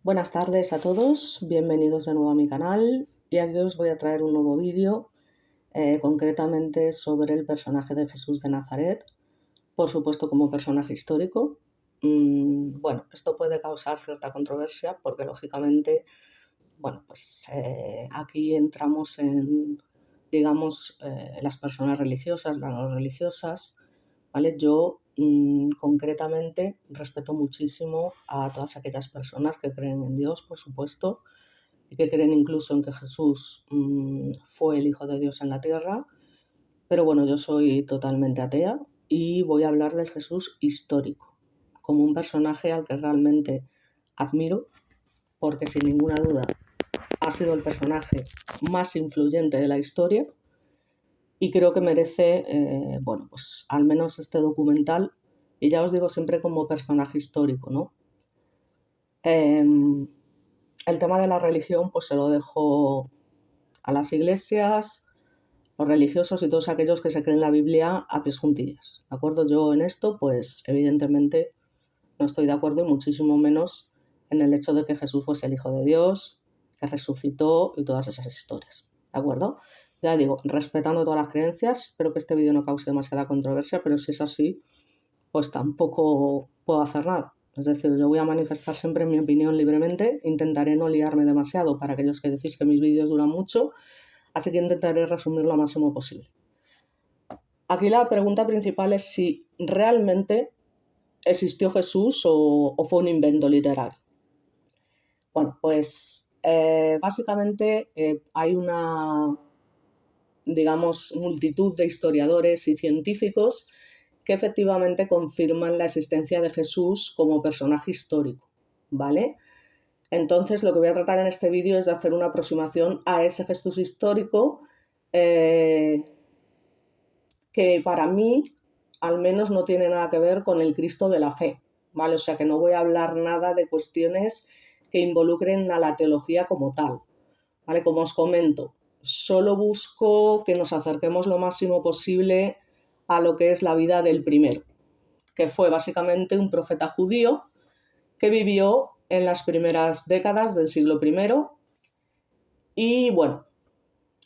Buenas tardes a todos, bienvenidos de nuevo a mi canal y aquí os voy a traer un nuevo vídeo concretamente sobre el personaje de Jesús de Nazaret, por supuesto como personaje histórico. Bueno, esto puede causar cierta controversia porque lógicamente, bueno, pues aquí entramos en, digamos, las personas religiosas, las no religiosas, ¿vale? Yo concretamente respeto muchísimo a todas aquellas personas que creen en Dios, por supuesto, y que creen incluso en que Jesús fue el Hijo de Dios en la tierra, pero bueno, yo soy totalmente atea y voy a hablar del Jesús histórico, como un personaje al que realmente admiro, porque sin ninguna duda ha sido el personaje más influyente de la historia y creo que merece, bueno, pues al menos este documental, y ya os digo siempre como personaje histórico, ¿no? El tema de la religión pues se lo dejo a las iglesias, los religiosos y todos aquellos que se creen la Biblia a pies juntillas, ¿de acuerdo? Yo en esto pues evidentemente no estoy de acuerdo y muchísimo menos en el hecho de que Jesús fuese el Hijo de Dios, que resucitó y todas esas historias, ¿de acuerdo? Ya digo, respetando todas las creencias, espero que este vídeo no cause demasiada controversia, pero si es así, pues tampoco puedo hacer nada. Es decir, yo voy a manifestar siempre mi opinión libremente, intentaré no liarme demasiado para aquellos que decís que mis vídeos duran mucho, así que intentaré resumir lo máximo posible. Aquí la pregunta principal es si realmente existió Jesús o fue un invento literario. Bueno, pues básicamente hay una, digamos, multitud de historiadores y científicos que efectivamente confirman la existencia de Jesús como personaje histórico, ¿vale? Entonces, lo que voy a tratar en este vídeo es de hacer una aproximación a ese Jesús histórico que para mí, al menos, no tiene nada que ver con el Cristo de la fe, ¿vale? O sea, que no voy a hablar nada de cuestiones que involucren a la teología como tal, ¿vale? Como os comento, solo busco que nos acerquemos lo máximo posible a lo que es la vida del primero, que fue básicamente un profeta judío que vivió en las primeras décadas del siglo I. Y bueno,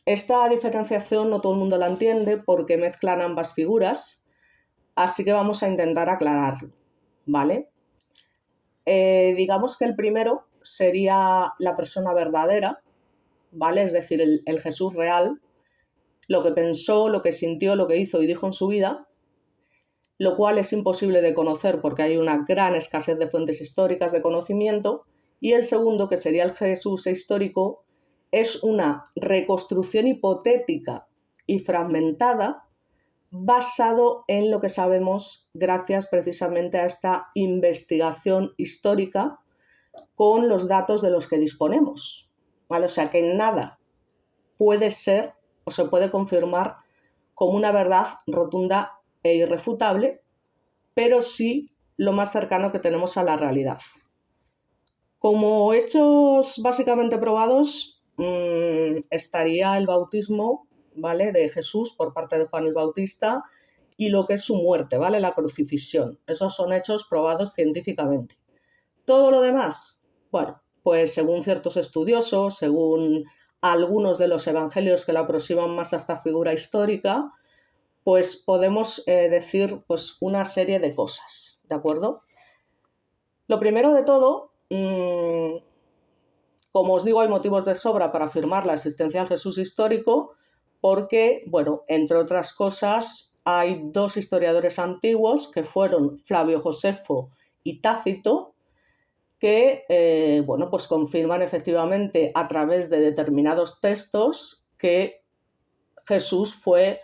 esta diferenciación no todo el mundo la entiende porque mezclan ambas figuras, así que vamos a intentar aclararlo, ¿vale? Digamos que el primero sería la persona verdadera, ¿vale? Es decir, el Jesús real, lo que pensó, lo que sintió, lo que hizo y dijo en su vida, lo cual es imposible de conocer porque hay una gran escasez de fuentes históricas de conocimiento. Y el segundo, que sería el Jesús histórico, es una reconstrucción hipotética y fragmentada basado en lo que sabemos gracias precisamente a esta investigación histórica con los datos de los que disponemos, ¿vale? O sea que nada puede ser o se puede confirmar como una verdad rotunda e irrefutable, pero sí lo más cercano que tenemos a la realidad. Como hechos básicamente probados estaría el bautismo, ¿vale?, de Jesús por parte de Juan el Bautista y lo que es su muerte, ¿vale?, la crucifixión. Esos son hechos probados científicamente. Todo lo demás, bueno, pues según ciertos estudiosos, según algunos de los evangelios que la aproximan más a esta figura histórica, pues podemos decir pues una serie de cosas, ¿de acuerdo? Lo primero de todo, como os digo, hay motivos de sobra para afirmar la existencia del Jesús histórico porque, bueno, entre otras cosas, hay dos historiadores antiguos que fueron Flavio Josefo y Tácito, que, bueno, pues confirman efectivamente a través de determinados textos que Jesús fue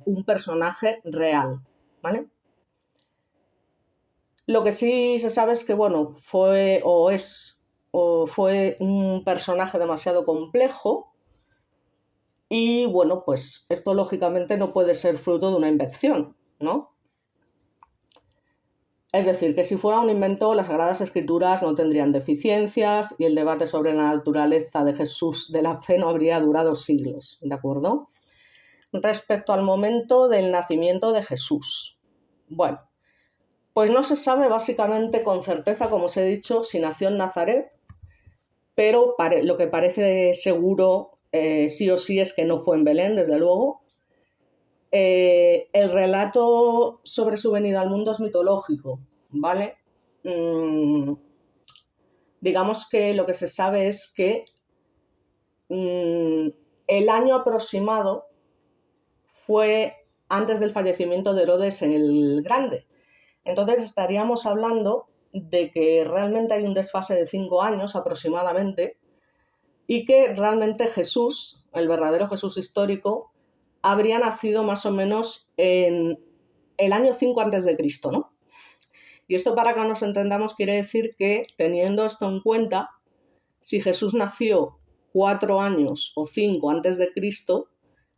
un personaje real, ¿vale? Lo que sí se sabe es que, bueno, fue un personaje demasiado complejo y, bueno, pues esto lógicamente no puede ser fruto de una invención, ¿no? Es decir, que si fuera un invento, las Sagradas Escrituras no tendrían deficiencias y el debate sobre la naturaleza de Jesús de la fe no habría durado siglos, ¿de acuerdo? Respecto al momento del nacimiento de Jesús. Bueno, Pues no se sabe básicamente con certeza, como os he dicho, si nació en Nazaret, pero lo que parece seguro sí o sí es que no fue en Belén, desde luego. El relato sobre su venida al mundo es mitológico, ¿vale? Digamos que lo que se sabe es que el año aproximado fue antes del fallecimiento de Herodes el Grande. Entonces estaríamos hablando de que realmente hay un desfase de 5 años aproximadamente y que realmente Jesús, el verdadero Jesús histórico, habría nacido más o menos en el año 5 antes de Cristo, ¿no? Y esto, para que nos entendamos, quiere decir que, teniendo esto en cuenta, si Jesús nació 4 años o 5 antes de Cristo,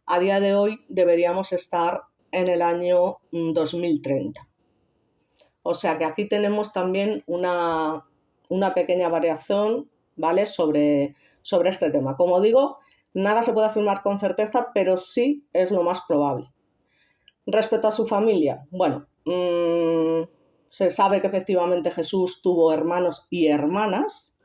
a día de hoy deberíamos estar en el año 2030. O sea que aquí tenemos también una pequeña variación, ¿vale?, sobre este tema. Como digo, nada se puede afirmar con certeza, pero sí es lo más probable. Respecto a su familia, bueno, se sabe que efectivamente Jesús tuvo hermanos y hermanas,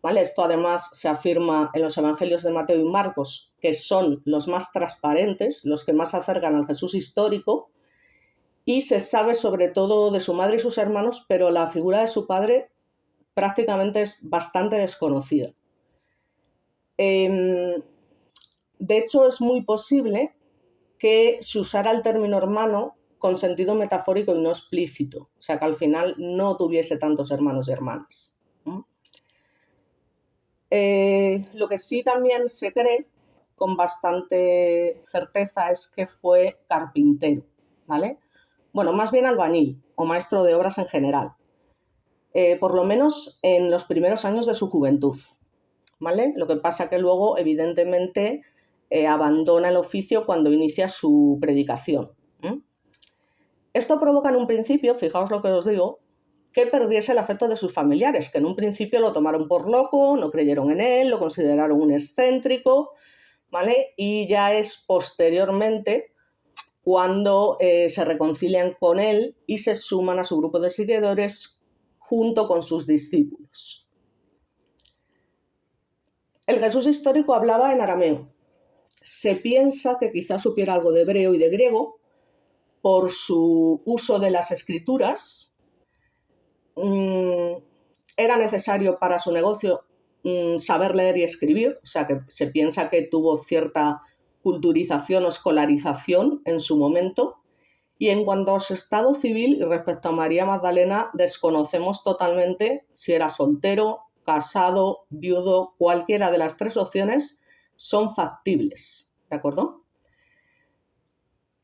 ¿vale? Esto además se afirma en los evangelios de Mateo y Marcos, que son los más transparentes, los que más se acercan al Jesús histórico, y se sabe sobre todo de su madre y sus hermanos, pero la figura de su padre prácticamente es bastante desconocida. De hecho, es muy posible que se usara el término hermano con sentido metafórico y no explícito, o sea que al final no tuviese tantos hermanos y hermanas. Lo que sí también se cree con bastante certeza es que fue carpintero, ¿vale? Bueno, más bien albañil o maestro de obras en general, por lo menos en los primeros años de su juventud, ¿vale? Lo que pasa que luego, evidentemente, abandona el oficio cuando inicia su predicación. Esto provoca en un principio, fijaos lo que os digo, que perdiese el afecto de sus familiares, que en un principio lo tomaron por loco, no creyeron en él, lo consideraron un excéntrico, ¿vale? Y ya es posteriormente cuando se reconcilian con él y se suman a su grupo de seguidores junto con sus discípulos. El Jesús histórico hablaba en arameo. Se piensa que quizás supiera algo de hebreo y de griego por su uso de las escrituras. Era necesario para su negocio saber leer y escribir, o sea que se piensa que tuvo cierta culturización o escolarización en su momento. Y en cuanto a su estado civil y respecto a María Magdalena, desconocemos totalmente si era soltero, casado, viudo, cualquiera de las 3 opciones son factibles, ¿de acuerdo?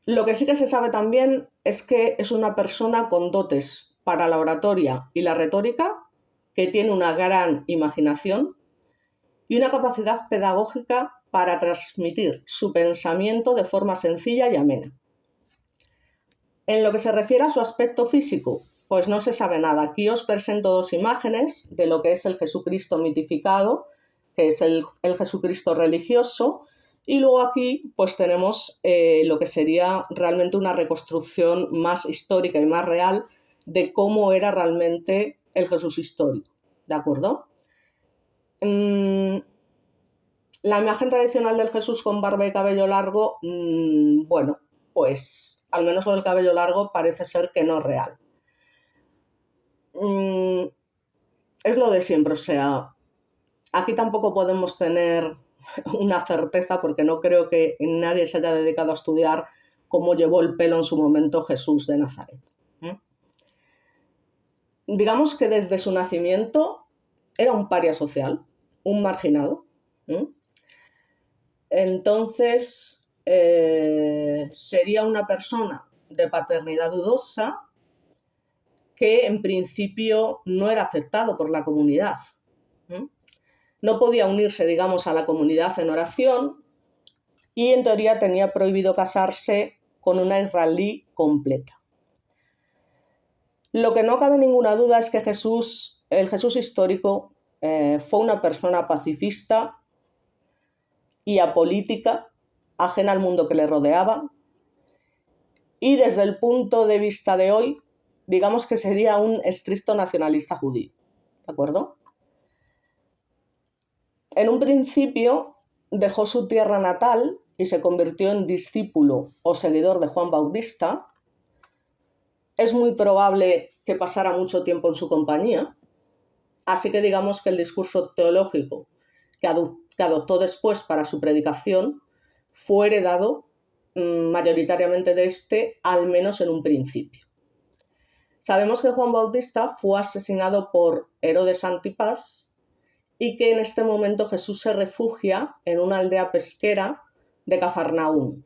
Lo que sí que se sabe también es que es una persona con dotes para la oratoria y la retórica, que tiene una gran imaginación y una capacidad pedagógica para transmitir su pensamiento de forma sencilla y amena. En lo que se refiere a su aspecto físico, pues no se sabe nada. Aquí os presento 2 imágenes de lo que es el Jesucristo mitificado, que es el Jesucristo religioso, y luego aquí pues tenemos lo que sería realmente una reconstrucción más histórica y más real de cómo era realmente el Jesús histórico, ¿de acuerdo? La imagen tradicional del Jesús con barba y cabello largo, bueno, pues al menos lo del cabello largo parece ser que no es real. Es lo de siempre, o sea, aquí tampoco podemos tener una certeza porque no creo que nadie se haya dedicado a estudiar cómo llevó el pelo en su momento Jesús de Nazaret. Digamos que desde su nacimiento era un paria social, un marginado. Entonces, sería una persona de paternidad dudosa que en principio no era aceptado por la comunidad. No podía unirse, digamos, a la comunidad en oración y en teoría tenía prohibido casarse con una israelí completa. Lo que no cabe ninguna duda es que el Jesús histórico, fue una persona pacifista y apolítica, ajena al mundo que le rodeaba, y desde el punto de vista de hoy, digamos que sería un estricto nacionalista judío, ¿de acuerdo? En un principio dejó su tierra natal y se convirtió en discípulo o seguidor de Juan Bautista. Es muy probable que pasara mucho tiempo en su compañía, así que digamos que el discurso teológico que adoptó después para su predicación fue heredado mayoritariamente de este, al menos en un principio. Sabemos que Juan Bautista fue asesinado por Herodes Antipas y que en este momento Jesús se refugia en una aldea pesquera de Cafarnaúm.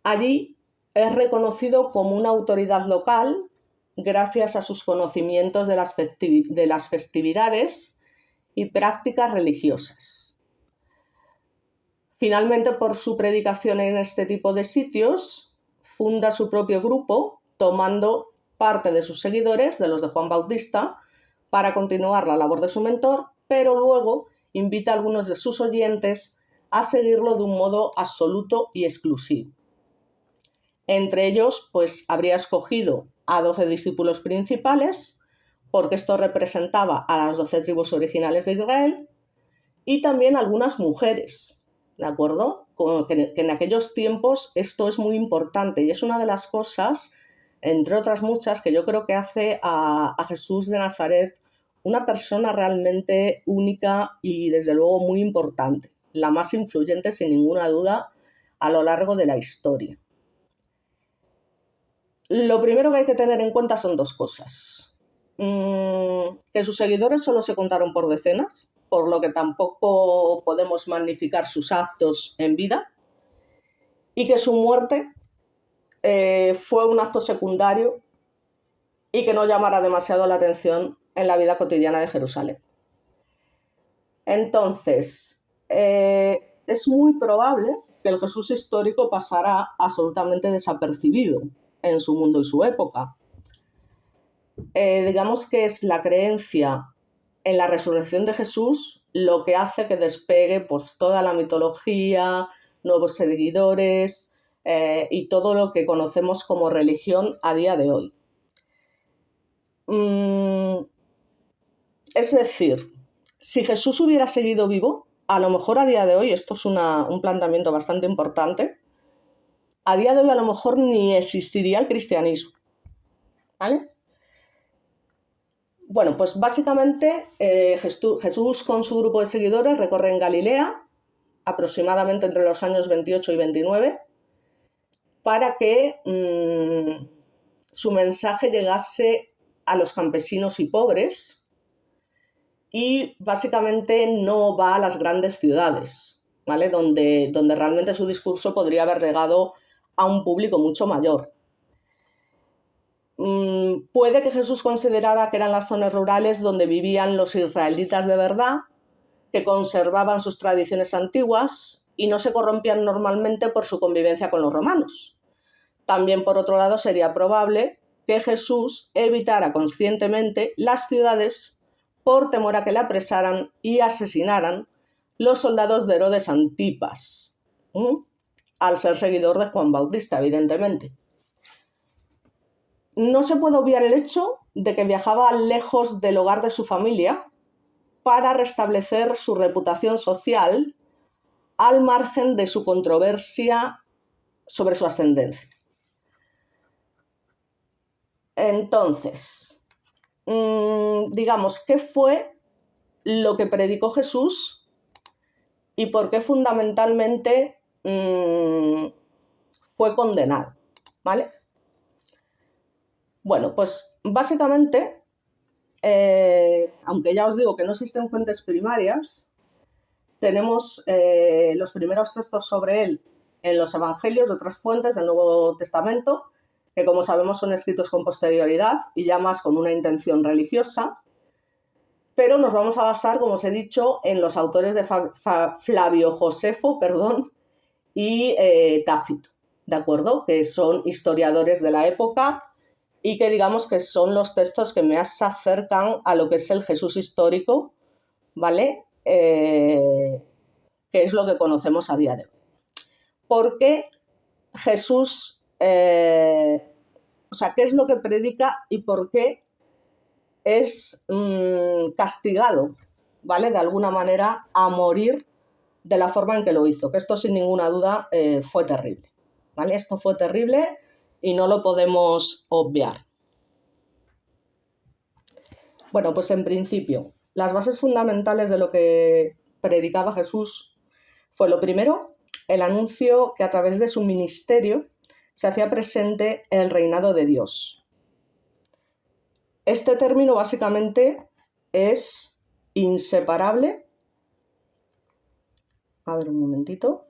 Allí es reconocido como una autoridad local gracias a sus conocimientos de las festividades y prácticas religiosas. Finalmente, por su predicación en este tipo de sitios, funda su propio grupo, tomando parte de sus seguidores, de los de Juan Bautista, para continuar la labor de su mentor, pero luego invita a algunos de sus oyentes a seguirlo de un modo absoluto y exclusivo. Entre ellos, pues habría escogido a 12 discípulos principales, porque esto representaba a las 12 tribus originales de Israel, y también algunas mujeres, ¿de acuerdo? Que en aquellos tiempos esto es muy importante y es una de las cosas, entre otras muchas, que yo creo que hace a Jesús de Nazaret una persona realmente única y desde luego muy importante, la más influyente sin ninguna duda a lo largo de la historia. Lo primero que hay que tener en cuenta son dos cosas. Que sus seguidores solo se contaron por decenas, por lo que tampoco podemos magnificar sus actos en vida, y que su muerte fue un acto secundario y que no llamara demasiado la atención en la vida cotidiana de Jerusalén. Entonces, es muy probable que el Jesús histórico pasara absolutamente desapercibido en su mundo y su época. Digamos que es la creencia en la resurrección de Jesús lo que hace que despegue pues, toda la mitología, nuevos seguidores y todo lo que conocemos como religión a día de hoy. Es decir, si Jesús hubiera seguido vivo, a lo mejor a día de hoy, esto es un planteamiento bastante importante, a día de hoy a lo mejor ni existiría el cristianismo, ¿vale? Bueno, pues básicamente Jesús con su grupo de seguidores recorre en Galilea, aproximadamente entre los años 28 y 29, para que su mensaje llegase a los campesinos y pobres, y básicamente no va a las grandes ciudades, ¿vale? Donde realmente su discurso podría haber llegado a un público mucho mayor. Puede que Jesús considerara que eran las zonas rurales donde vivían los israelitas de verdad, que conservaban sus tradiciones antiguas y no se corrompían normalmente por su convivencia con los romanos. También, por otro lado, sería probable que Jesús evitara conscientemente las ciudades por temor a que le apresaran y asesinaran los soldados de Herodes Antipas, al ser seguidor de Juan Bautista, evidentemente. No se puede obviar el hecho de que viajaba lejos del hogar de su familia para restablecer su reputación social al margen de su controversia sobre su ascendencia. Entonces, digamos, ¿qué fue lo que predicó Jesús y por qué fundamentalmente fue condenado? ¿Vale? Bueno, pues básicamente, aunque ya os digo que no existen fuentes primarias, tenemos los primeros textos sobre él en los evangelios de otras fuentes del Nuevo Testamento, que como sabemos son escritos con posterioridad y ya más con una intención religiosa, pero nos vamos a basar, como os he dicho, en los autores de Flavio Josefo, y Tácito, ¿de acuerdo? Que son historiadores de la época y que digamos que son los textos que más se acercan a lo que es el Jesús histórico, ¿vale? Que es lo que conocemos a día de hoy. Porque Jesús O sea, qué es lo que predica y por qué es castigado, ¿vale? De alguna manera a morir de la forma en que lo hizo, que esto sin ninguna duda fue terrible, ¿vale? Esto fue terrible y no lo podemos obviar. Bueno, pues en principio, las bases fundamentales de lo que predicaba Jesús fue lo primero, el anuncio que a través de su ministerio se hacía presente el reinado de Dios. Este término básicamente es inseparable. A ver, un momentito.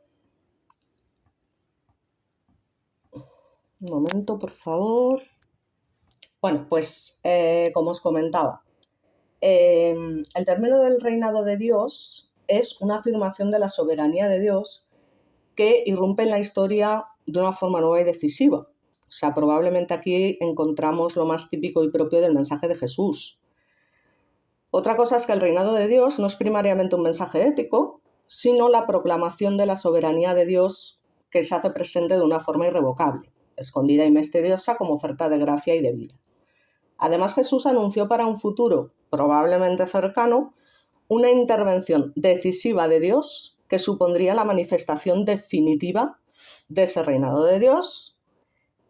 Un momento, por favor. Bueno, pues como os comentaba, el término del reinado de Dios es una afirmación de la soberanía de Dios que irrumpe en la historia de una forma nueva y decisiva. O sea, probablemente aquí encontramos lo más típico y propio del mensaje de Jesús. Otra cosa es que el reinado de Dios no es primariamente un mensaje ético, sino la proclamación de la soberanía de Dios que se hace presente de una forma irrevocable, escondida y misteriosa como oferta de gracia y de vida. Además, Jesús anunció para un futuro, probablemente cercano, una intervención decisiva de Dios que supondría la manifestación definitiva de ese reinado de Dios.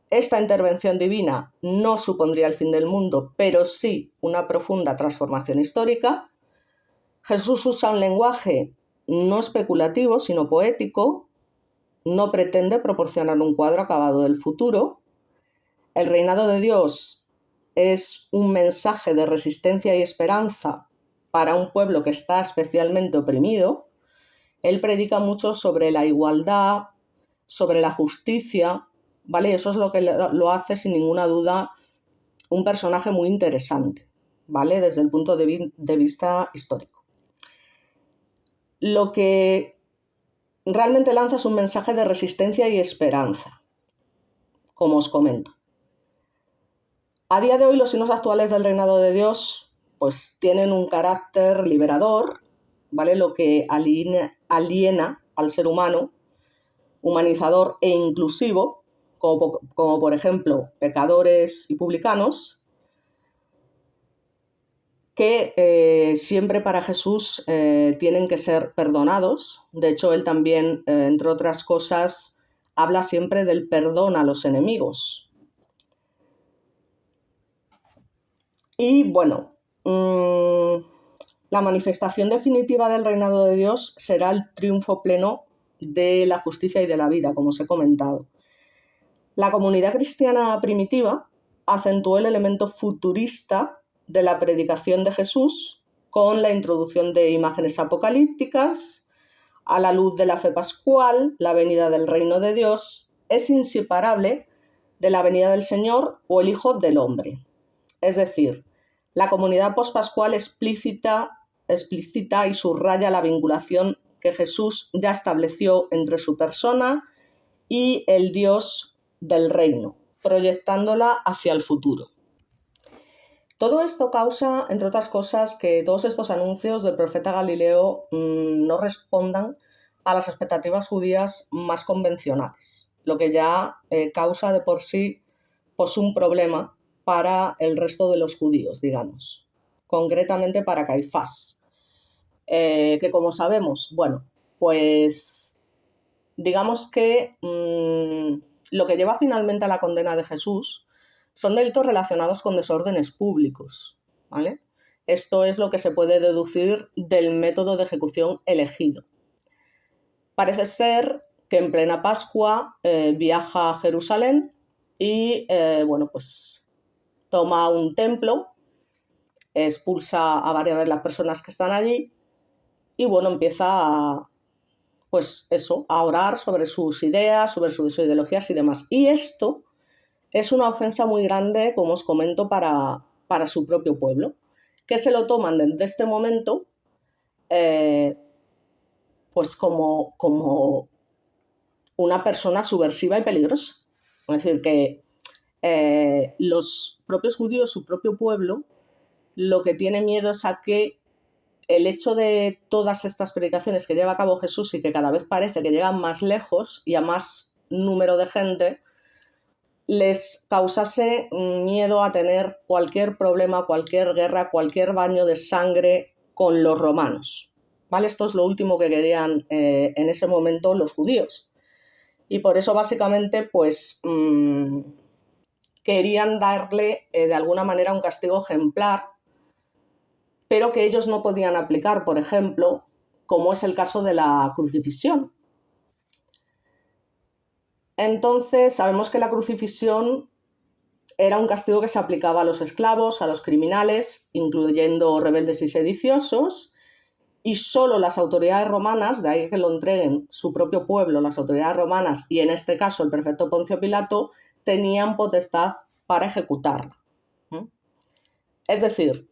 Esta intervención divina no supondría el fin del mundo, pero sí una profunda transformación histórica. Jesús usa un lenguaje no especulativo, sino poético. No pretende proporcionar un cuadro acabado del futuro. El reinado de Dios es un mensaje de resistencia y esperanza para un pueblo que está especialmente oprimido. Él predica mucho sobre la igualdad, sobre la justicia, ¿vale? Eso es lo que lo hace sin ninguna duda un personaje muy interesante, ¿vale? Desde el punto de vista histórico. Lo que realmente lanza es un mensaje de resistencia y esperanza, como os comento. A día de hoy los signos actuales del reinado de Dios pues tienen un carácter liberador, ¿vale? Lo que aliena al ser humano, humanizador e inclusivo, como por ejemplo pecadores y publicanos, que siempre para Jesús tienen que ser perdonados. De hecho, él también, entre otras cosas, habla siempre del perdón a los enemigos. Y bueno, la manifestación definitiva del reinado de Dios será el triunfo pleno de la justicia y de la vida, como os he comentado. La comunidad cristiana primitiva acentuó el elemento futurista de la predicación de Jesús con la introducción de imágenes apocalípticas. A la luz de la fe pascual, la venida del reino de Dios es inseparable de la venida del Señor o el Hijo del Hombre. Es decir, la comunidad pospascual explícita y subraya la vinculación que Jesús ya estableció entre su persona y el Dios del reino, proyectándola hacia el futuro. Todo esto causa, entre otras cosas, que todos estos anuncios del profeta Galileo no respondan a las expectativas judías más convencionales, lo que ya causa de por sí pues, un problema para el resto de los judíos, digamos, concretamente para Caifás, que como sabemos, bueno, pues digamos que lo que lleva finalmente a la condena de Jesús son delitos relacionados con desórdenes públicos, ¿vale? Esto es lo que se puede deducir del método de ejecución elegido. Parece ser que en plena Pascua viaja a Jerusalén y, bueno, pues toma un templo, expulsa a varias de las personas que están allí y, bueno, empieza a orar sobre sus ideas, sobre sus ideologías y demás. Y esto es una ofensa muy grande, como os comento, para su propio pueblo, que se lo toman desde este momento pues como una persona subversiva y peligrosa. Es decir, que los propios judíos, su propio pueblo, lo que tiene miedo es a que el hecho de todas estas predicaciones que lleva a cabo Jesús y que cada vez parece que llegan más lejos y a más número de gente, les causase miedo a tener cualquier problema, cualquier guerra, cualquier baño de sangre con los romanos. ¿Vale? Esto es lo último que querían en ese momento los judíos. Y por eso básicamente pues querían darle de alguna manera un castigo ejemplar, pero que ellos no podían aplicar, por ejemplo, como es el caso de la crucifixión. Entonces sabemos que la crucifixión era un castigo que se aplicaba a los esclavos, a los criminales, incluyendo rebeldes y sediciosos, y solo las autoridades romanas, de ahí que lo entreguen su propio pueblo, las autoridades romanas, y en este caso el prefecto Poncio Pilato, tenían potestad para ejecutarla. Es decir,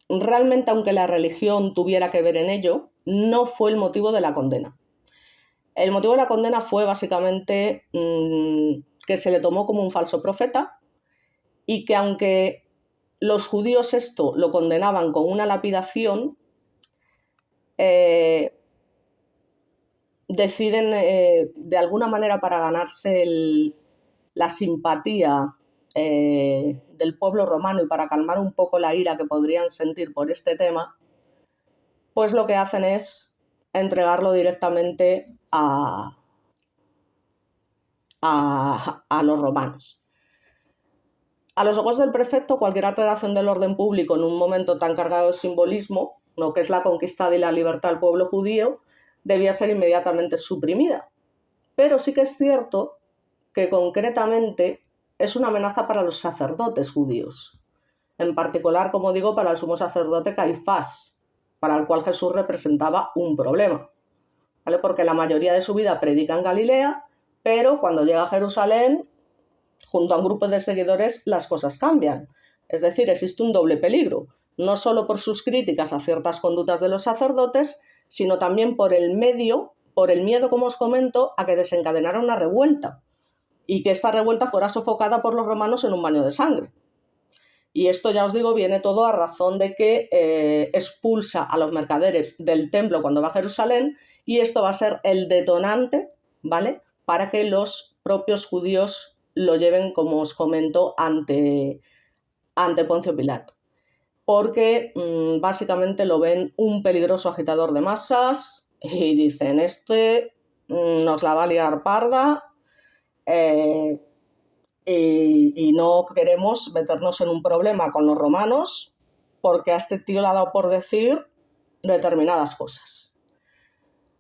realmente, aunque la religión tuviera que ver en ello, no fue el motivo de la condena. El motivo de la condena fue básicamente que se le tomó como un falso profeta y que aunque los judíos esto lo condenaban con una lapidación, deciden de alguna manera, para ganarse la simpatía del pueblo romano y para calmar un poco la ira que podrían sentir por este tema, pues lo que hacen es entregarlo directamente a los romanos. A los ojos del prefecto, cualquier alteración del orden público en un momento tan cargado de simbolismo, lo que es la conquista de la libertad del pueblo judío, debía ser inmediatamente suprimida. Pero sí que es cierto que concretamente es una amenaza para los sacerdotes judíos, en particular, como digo, para el sumo sacerdote Caifás, para el cual Jesús representaba un problema, ¿vale? Porque la mayoría de su vida predica en Galilea, pero cuando llega a Jerusalén, junto a un grupo de seguidores, las cosas cambian. Es decir, existe un doble peligro, no solo por sus críticas a ciertas conductas de los sacerdotes, sino también por el miedo, como os comento, a que desencadenara una revuelta y que esta revuelta fuera sofocada por los romanos en un baño de sangre. Y esto, ya os digo, viene todo a razón de que expulsa a los mercaderes del templo cuando va a Jerusalén, y esto va a ser el detonante, ¿vale?, para que los propios judíos lo lleven, como os comento, ante Poncio Pilato. Porque básicamente lo ven un peligroso agitador de masas y dicen, nos la va a liar parda, y no queremos meternos en un problema con los romanos porque a este tío le ha dado por decir determinadas cosas.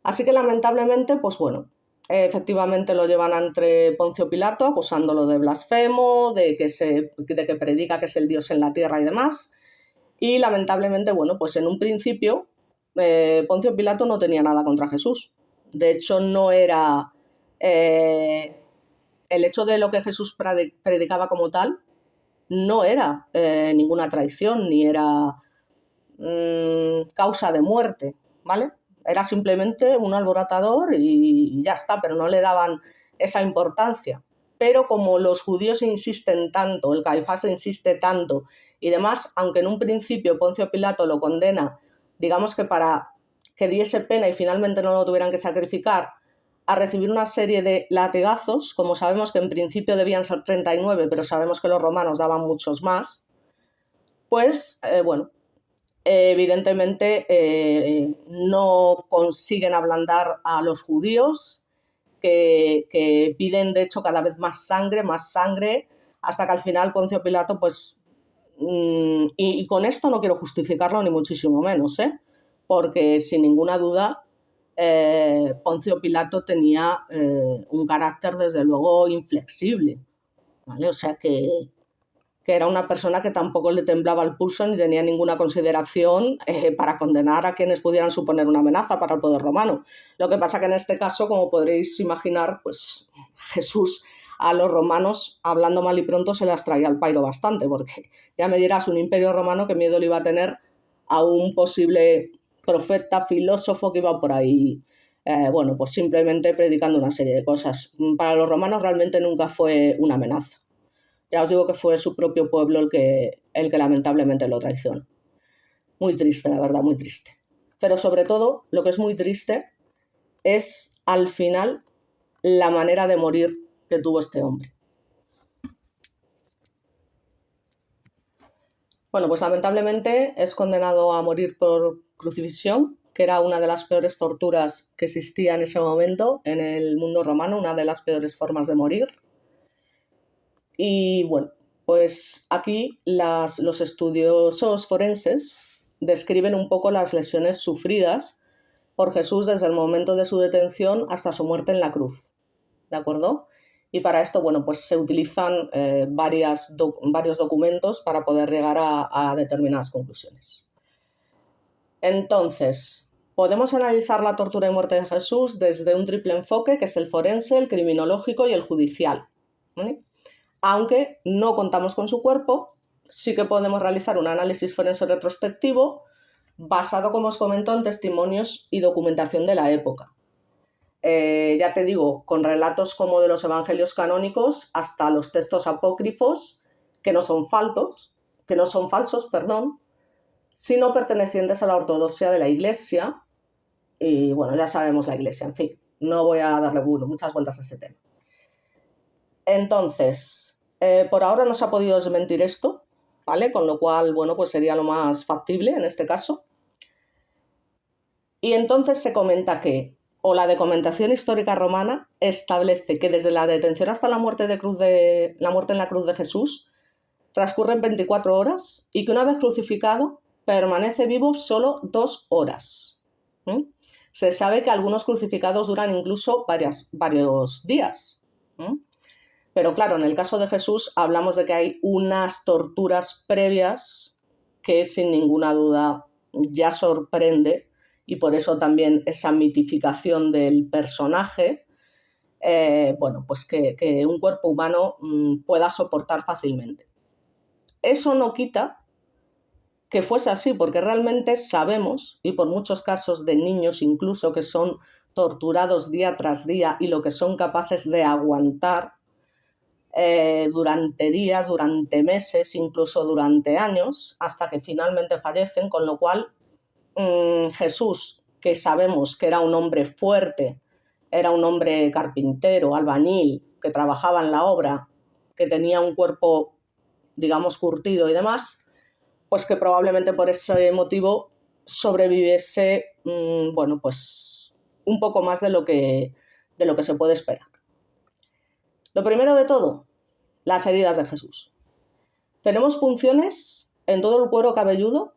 Así que lamentablemente, pues bueno, efectivamente lo llevan ante Poncio Pilato acusándolo de blasfemo, de que predica que es el Dios en la tierra y demás. Y lamentablemente, bueno, pues en un principio Poncio Pilato no tenía nada contra Jesús. De hecho, no era... el hecho de lo que Jesús predicaba como tal no era ninguna traición ni era causa de muerte, ¿vale? Era simplemente un alborotador y ya está, pero no le daban esa importancia. Pero como los judíos insisten tanto, el Caifás insiste tanto y demás, aunque en un principio Poncio Pilato lo condena, digamos que para que diese pena y finalmente no lo tuvieran que sacrificar, a recibir una serie de latigazos, como sabemos que en principio debían ser 39, pero sabemos que los romanos daban muchos más, pues bueno, evidentemente no consiguen ablandar a los judíos, que piden de hecho cada vez más sangre, hasta que al final Poncio Pilato, pues, y con esto no quiero justificarlo ni muchísimo menos, porque sin ninguna duda Poncio Pilato tenía un carácter desde luego inflexible, ¿vale? O sea que era una persona que tampoco le temblaba el pulso ni tenía ninguna consideración para condenar a quienes pudieran suponer una amenaza para el poder romano. Lo que pasa que en este caso, como podréis imaginar, pues Jesús a los romanos, hablando mal y pronto, se las traía al pairo bastante, porque ya me dirás, un imperio romano, qué miedo le iba a tener a un posible profeta, filósofo que iba por ahí, bueno, pues simplemente predicando una serie de cosas. Para los romanos realmente nunca fue una amenaza. Ya os digo que fue su propio pueblo el que lamentablemente lo traicionó. Muy triste, la verdad, muy triste. Pero sobre todo, lo que es muy triste es, al final, la manera de morir que tuvo este hombre. Bueno, pues lamentablemente es condenado a morir por crucifixión, que era una de las peores torturas que existía en ese momento en el mundo romano, una de las peores formas de morir. Y bueno, pues aquí los estudiosos forenses describen un poco las lesiones sufridas por Jesús desde el momento de su detención hasta su muerte en la cruz, ¿de acuerdo? Y para esto, bueno, pues se utilizan varios documentos para poder llegar a determinadas conclusiones. Entonces, podemos analizar la tortura y muerte de Jesús desde un triple enfoque, que es el forense, el criminológico y el judicial, ¿vale? Aunque no contamos con su cuerpo, sí que podemos realizar un análisis forense retrospectivo basado, como os comento, en testimonios y documentación de la época. Ya te digo, con relatos como de los evangelios canónicos hasta los textos apócrifos, que no son falsos, sino pertenecientes a la ortodoxia de la Iglesia. Y bueno, ya sabemos la Iglesia, en fin, no voy a darle muchas vueltas a ese tema. Entonces, por ahora no se ha podido desmentir esto, ¿vale? Con lo cual, bueno, pues sería lo más factible en este caso. Y entonces se comenta que, o la documentación histórica romana establece que desde la detención hasta la muerte en la cruz de Jesús transcurren 24 horas y que una vez crucificado permanece vivo solo 2 horas. Se sabe que algunos crucificados duran incluso varios días. Pero claro, en el caso de Jesús hablamos de que hay unas torturas previas que sin ninguna duda ya sorprende, y por eso también esa mitificación del personaje, bueno, pues que un cuerpo humano pueda soportar fácilmente. Eso no quita que fuese así, porque realmente sabemos, y por muchos casos de niños incluso que son torturados día tras día y lo que son capaces de aguantar durante días, durante meses, incluso durante años, hasta que finalmente fallecen, con lo cual Jesús, que sabemos que era un hombre fuerte, era un hombre carpintero, albañil, que trabajaba en la obra, que tenía un cuerpo, digamos, curtido y demás, pues que probablemente por ese motivo sobreviviese, bueno, pues un poco más de lo que se puede esperar. Lo primero de todo, las heridas de Jesús. Tenemos punciones en todo el cuero cabelludo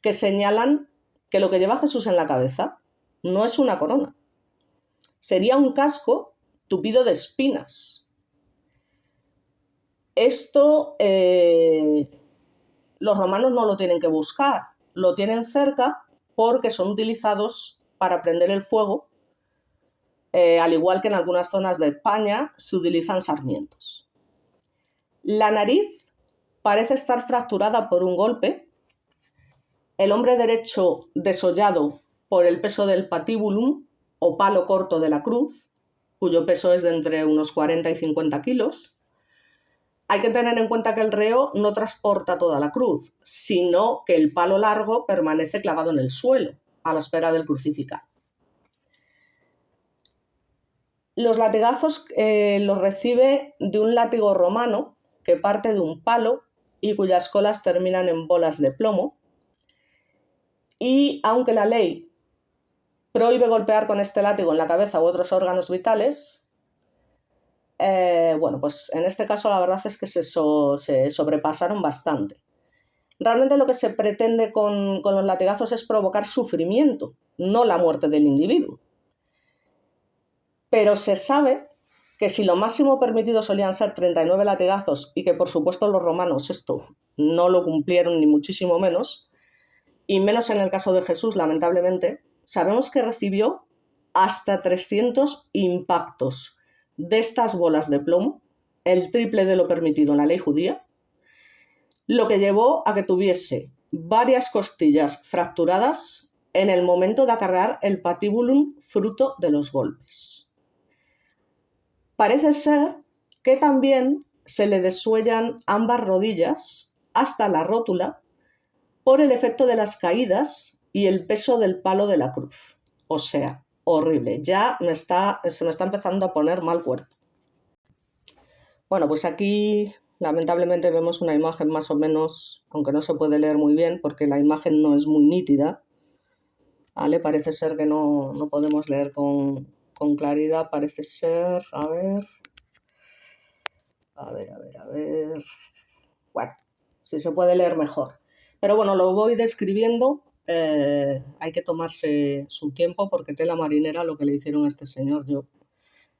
que señalan que lo que lleva Jesús en la cabeza no es una corona. Sería un casco tupido de espinas. Esto los romanos no lo tienen que buscar, lo tienen cerca porque son utilizados para prender el fuego, al igual que en algunas zonas de España se utilizan sarmientos. La nariz parece estar fracturada por un golpe. El hombre derecho desollado por el peso del patíbulum o palo corto de la cruz, cuyo peso es de entre unos 40 y 50 kilos. Hay que tener en cuenta que el reo no transporta toda la cruz, sino que el palo largo permanece clavado en el suelo, a la espera del crucificado. Los latigazos los recibe de un látigo romano que parte de un palo y cuyas colas terminan en bolas de plomo. Y aunque la ley prohíbe golpear con este látigo en la cabeza u otros órganos vitales, bueno, pues en este caso la verdad es que se sobrepasaron bastante. Realmente lo que se pretende con los latigazos es provocar sufrimiento, no la muerte del individuo. Pero se sabe que si lo máximo permitido solían ser 39 latigazos y que por supuesto los romanos esto no lo cumplieron ni muchísimo menos, y menos en el caso de Jesús, lamentablemente, sabemos que recibió hasta 300 impactos de estas bolas de plomo, el triple de lo permitido en la ley judía, lo que llevó a que tuviese varias costillas fracturadas en el momento de acarrear el patíbulum fruto de los golpes. Parece ser que también se le desuellan ambas rodillas hasta la rótula por el efecto de las caídas y el peso del palo de la cruz. O sea, horrible. Ya se me está empezando a poner mal cuerpo. Bueno, pues aquí lamentablemente vemos una imagen más o menos, aunque no se puede leer muy bien porque la imagen no es muy nítida, ¿vale? Parece ser que no podemos leer con claridad, parece ser, a ver, bueno, si se puede leer mejor. Pero bueno, lo voy describiendo, hay que tomarse su tiempo porque tela marinera lo que le hicieron a este señor,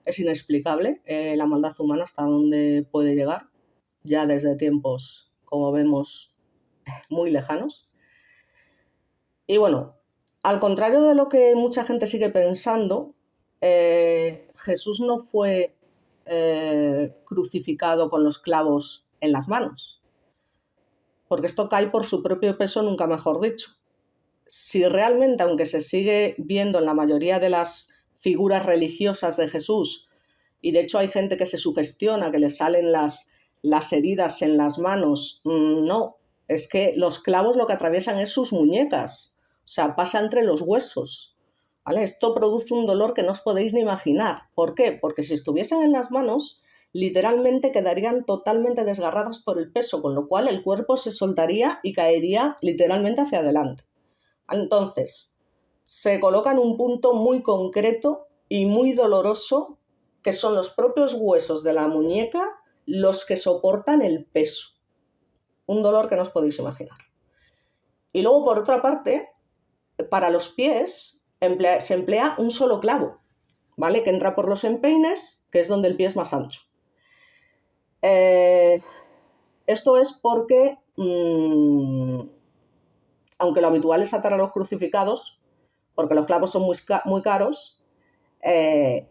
es inexplicable la maldad humana hasta dónde puede llegar, ya desde tiempos, como vemos, muy lejanos. Y bueno, al contrario de lo que mucha gente sigue pensando, Jesús no fue crucificado con los clavos en las manos, porque esto cae por su propio peso, nunca mejor dicho. Si realmente, aunque se sigue viendo en la mayoría de las figuras religiosas de Jesús, y de hecho hay gente que se sugestiona que le salen las heridas en las manos, no, es que los clavos lo que atraviesan es sus muñecas, o sea, pasa entre los huesos, ¿vale? Esto produce un dolor que no os podéis ni imaginar. ¿Por qué? Porque si estuviesen en las manos, literalmente quedarían totalmente desgarradas por el peso, con lo cual el cuerpo se soltaría y caería literalmente hacia adelante. Entonces, se coloca en un punto muy concreto y muy doloroso, que son los propios huesos de la muñeca los que soportan el peso. Un dolor que no os podéis imaginar. Y luego, por otra parte, para los pies se emplea un solo clavo, ¿vale? Que entra por los empeines, que es donde el pie es más ancho. Esto es porque, aunque lo habitual es atar a los crucificados, porque los clavos son muy caros, en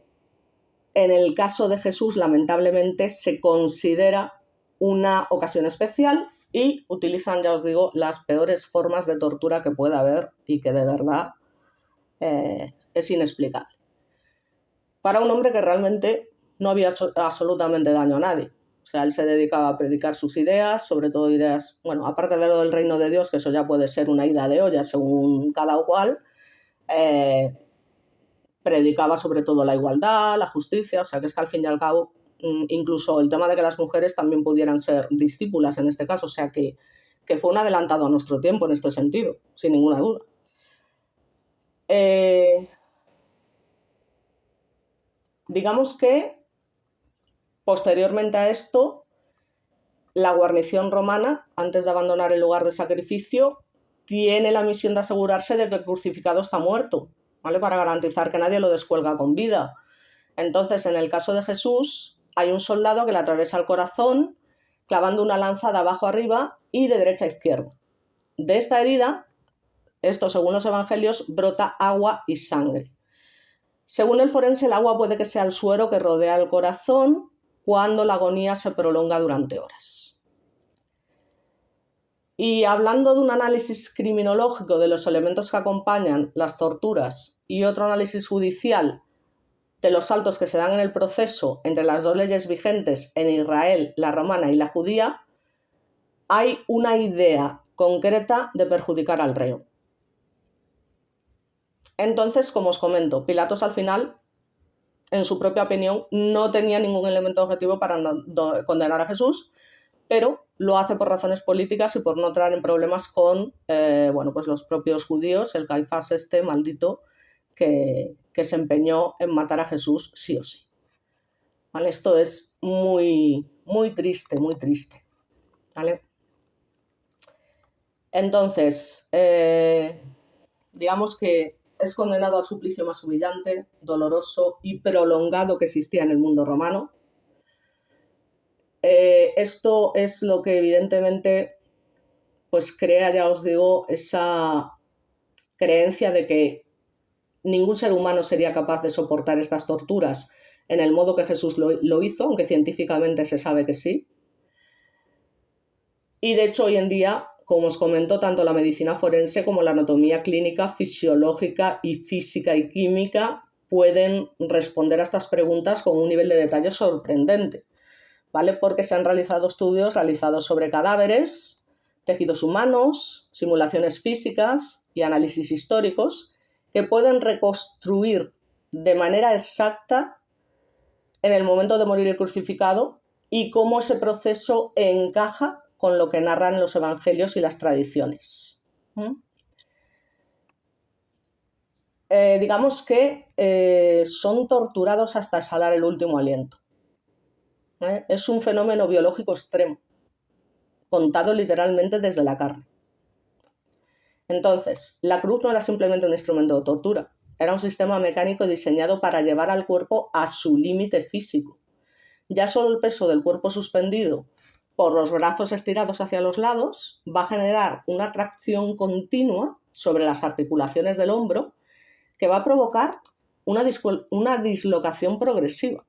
el caso de Jesús, lamentablemente, se considera una ocasión especial y utilizan, ya os digo, las peores formas de tortura que pueda haber y que de verdad es inexplicable. Para un hombre que realmente no había hecho absolutamente daño a nadie. O sea, él se dedicaba a predicar sus ideas, sobre todo ideas, bueno, aparte de lo del reino de Dios, que eso ya puede ser una ida de olla según cada cual, predicaba sobre todo la igualdad, la justicia, o sea que es que al fin y al cabo, incluso el tema de que las mujeres también pudieran ser discípulas en este caso, o sea que fue un adelantado a nuestro tiempo en este sentido, sin ninguna duda. Digamos que posteriormente a esto, la guarnición romana, antes de abandonar el lugar de sacrificio, tiene la misión de asegurarse de que el crucificado está muerto, ¿vale? Para garantizar que nadie lo descuelga con vida. Entonces, en el caso de Jesús, hay un soldado que le atraviesa el corazón clavando una lanza de abajo arriba y de derecha a izquierda. De esta herida, esto según los evangelios, brota agua y sangre. Según el forense, el agua puede que sea el suero que rodea el corazón cuando la agonía se prolonga durante horas. Y hablando de un análisis criminológico de los elementos que acompañan las torturas y otro análisis judicial de los saltos que se dan en el proceso entre las dos leyes vigentes en Israel, la romana y la judía, hay una idea concreta de perjudicar al reo. Entonces, como os comento, Pilatos al final, en su propia opinión, no tenía ningún elemento objetivo para condenar a Jesús, pero lo hace por razones políticas y por no entrar en problemas con pues los propios judíos, el Caifás este maldito, que se empeñó en matar a Jesús sí o sí. ¿Vale? Esto es muy, muy triste, muy triste. ¿Vale? Entonces, digamos que es condenado al suplicio más humillante, doloroso y prolongado que existía en el mundo romano. Esto es lo que evidentemente pues crea, ya os digo, esa creencia de que ningún ser humano sería capaz de soportar estas torturas en el modo que Jesús lo hizo, aunque científicamente se sabe que sí. Y de hecho hoy en día, como os comento, tanto la medicina forense como la anatomía clínica, fisiológica y física y química pueden responder a estas preguntas con un nivel de detalle sorprendente, ¿vale? Porque se han realizado estudios realizados sobre cadáveres, tejidos humanos, simulaciones físicas y análisis históricos que pueden reconstruir de manera exacta en el momento de morir el crucificado y cómo ese proceso encaja con lo que narran los evangelios y las tradiciones. Digamos que son torturados hasta exhalar el último aliento. Es un fenómeno biológico extremo, contado literalmente desde la carne. Entonces, la cruz no era simplemente un instrumento de tortura, era un sistema mecánico diseñado para llevar al cuerpo a su límite físico. Ya solo el peso del cuerpo suspendido por los brazos estirados hacia los lados va a generar una tracción continua sobre las articulaciones del hombro que va a provocar una dislocación progresiva.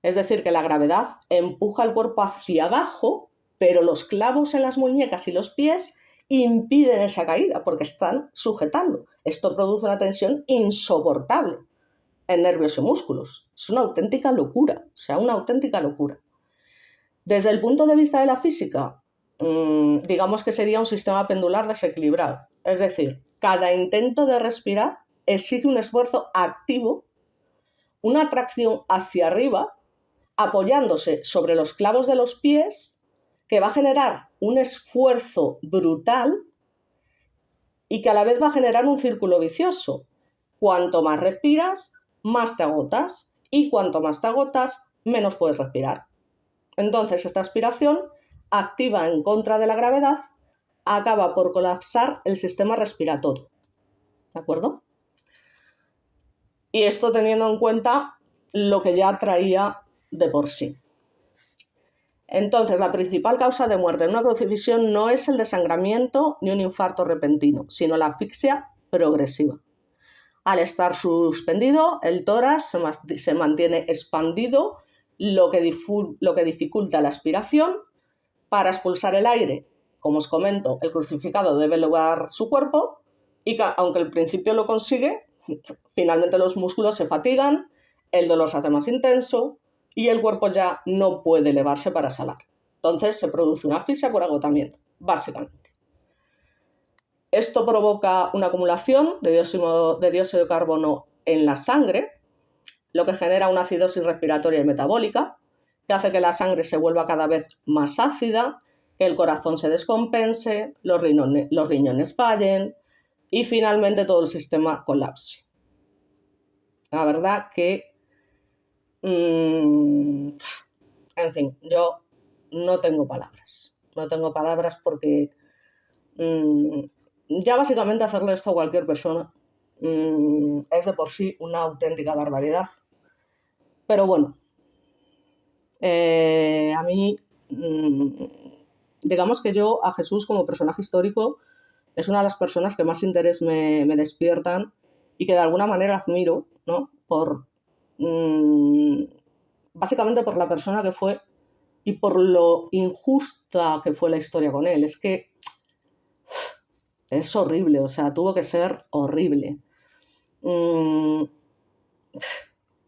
Es decir, que la gravedad empuja el cuerpo hacia abajo, pero los clavos en las muñecas y los pies impiden esa caída porque están sujetando. Esto produce una tensión insoportable en nervios y músculos. Es una auténtica locura, una auténtica locura. Desde el punto de vista de la física, digamos que sería un sistema pendular desequilibrado. Es decir, cada intento de respirar exige un esfuerzo activo, una tracción hacia arriba, apoyándose sobre los clavos de los pies, que va a generar un esfuerzo brutal y que a la vez va a generar un círculo vicioso. Cuanto más respiras, más te agotas, y cuanto más te agotas, menos puedes respirar. Entonces, esta aspiración, activa en contra de la gravedad, acaba por colapsar el sistema respiratorio. ¿De acuerdo? Y esto teniendo en cuenta lo que ya traía de por sí. Entonces, la principal causa de muerte en una crucifixión no es el desangramiento ni un infarto repentino, sino la asfixia progresiva. Al estar suspendido, el tórax se mantiene expandido, lo que dificulta la aspiración. Para expulsar el aire, como os comento, el crucificado debe elevar su cuerpo y aunque al principio lo consigue, finalmente los músculos se fatigan, el dolor se hace más intenso y el cuerpo ya no puede elevarse para exhalar. Entonces se produce una asfixia por agotamiento, básicamente. Esto provoca una acumulación de dióxido de carbono en la sangre, lo que genera una acidosis respiratoria y metabólica, que hace que la sangre se vuelva cada vez más ácida, que el corazón se descompense, los riñones fallen y finalmente todo el sistema colapse. La verdad que, en fin, yo no tengo palabras. No tengo palabras porque ya básicamente hacerle esto a cualquier persona es de por sí una auténtica barbaridad. Pero bueno, a mí, digamos que yo a Jesús como personaje histórico es una de las personas que más interés me despiertan y que de alguna manera admiro, ¿no? Básicamente por la persona que fue y por lo injusta que fue la historia con él. Es que es horrible, tuvo que ser horrible.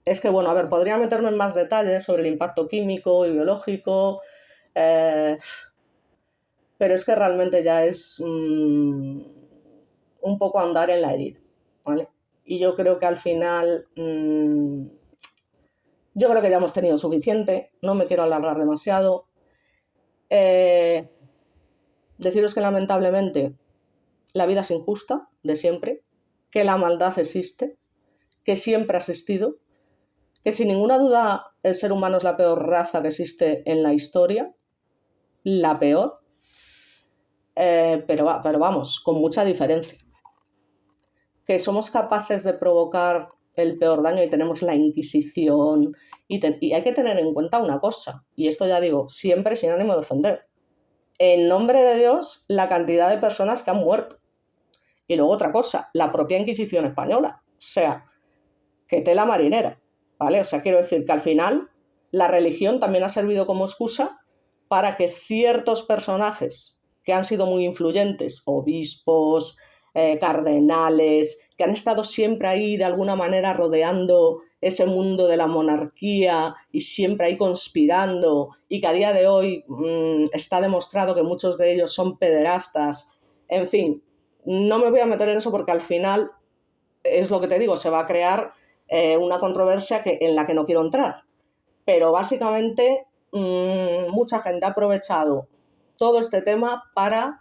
Es que, bueno, a ver, podría meterme en más detalles sobre el impacto químico y biológico, pero es que realmente ya es un poco andar en la herida, ¿vale? Y yo creo que al final, yo creo que ya hemos tenido suficiente, no me quiero alargar demasiado. Deciros que lamentablemente la vida es injusta, de siempre, que la maldad existe, que siempre ha existido, que sin ninguna duda el ser humano es la peor raza que existe en la historia, la peor, pero vamos, con mucha diferencia. Que somos capaces de provocar el peor daño y tenemos la Inquisición, y hay que tener en cuenta una cosa, y esto ya digo, siempre sin ánimo de ofender. En nombre de Dios, la cantidad de personas que han muerto. Y luego otra cosa, la propia Inquisición española. O sea, que tela marinera, ¿vale? Quiero decir que al final la religión también ha servido como excusa para que ciertos personajes que han sido muy influyentes, obispos, cardenales, que han estado siempre ahí de alguna manera rodeando ese mundo de la monarquía y siempre ahí conspirando, y que a día de hoy está demostrado que muchos de ellos son pederastas. En fin, no me voy a meter en eso porque al final es lo que te digo, se va a crear una controversia en la que no quiero entrar. Pero básicamente mucha gente ha aprovechado todo este tema para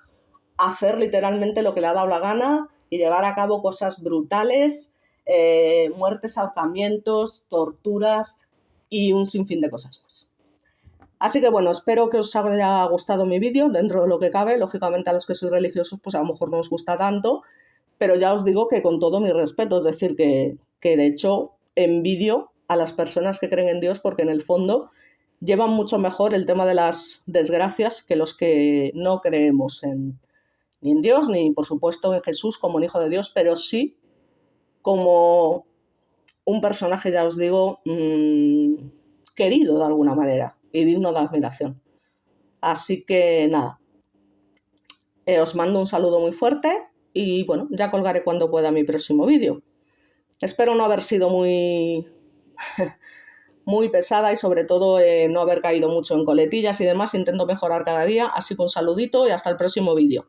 hacer literalmente lo que le ha dado la gana y llevar a cabo cosas brutales, muertes, ahorcamientos, torturas y un sinfín de cosas más. Así que bueno, espero que os haya gustado mi vídeo, dentro de lo que cabe. Lógicamente a los que sois religiosos pues a lo mejor no os gusta tanto, pero ya os digo que con todo mi respeto, es decir, que de hecho envidio a las personas que creen en Dios porque en el fondo llevan mucho mejor el tema de las desgracias que los que no creemos ni en Dios, ni por supuesto en Jesús como un hijo de Dios, pero sí como un personaje, ya os digo, querido de alguna manera y digno de admiración. Así que nada, os mando un saludo muy fuerte y bueno, ya colgaré cuando pueda mi próximo vídeo. Espero no haber sido muy, muy pesada y sobre todo no haber caído mucho en coletillas y demás. Intento mejorar cada día, así que un saludito y hasta el próximo vídeo.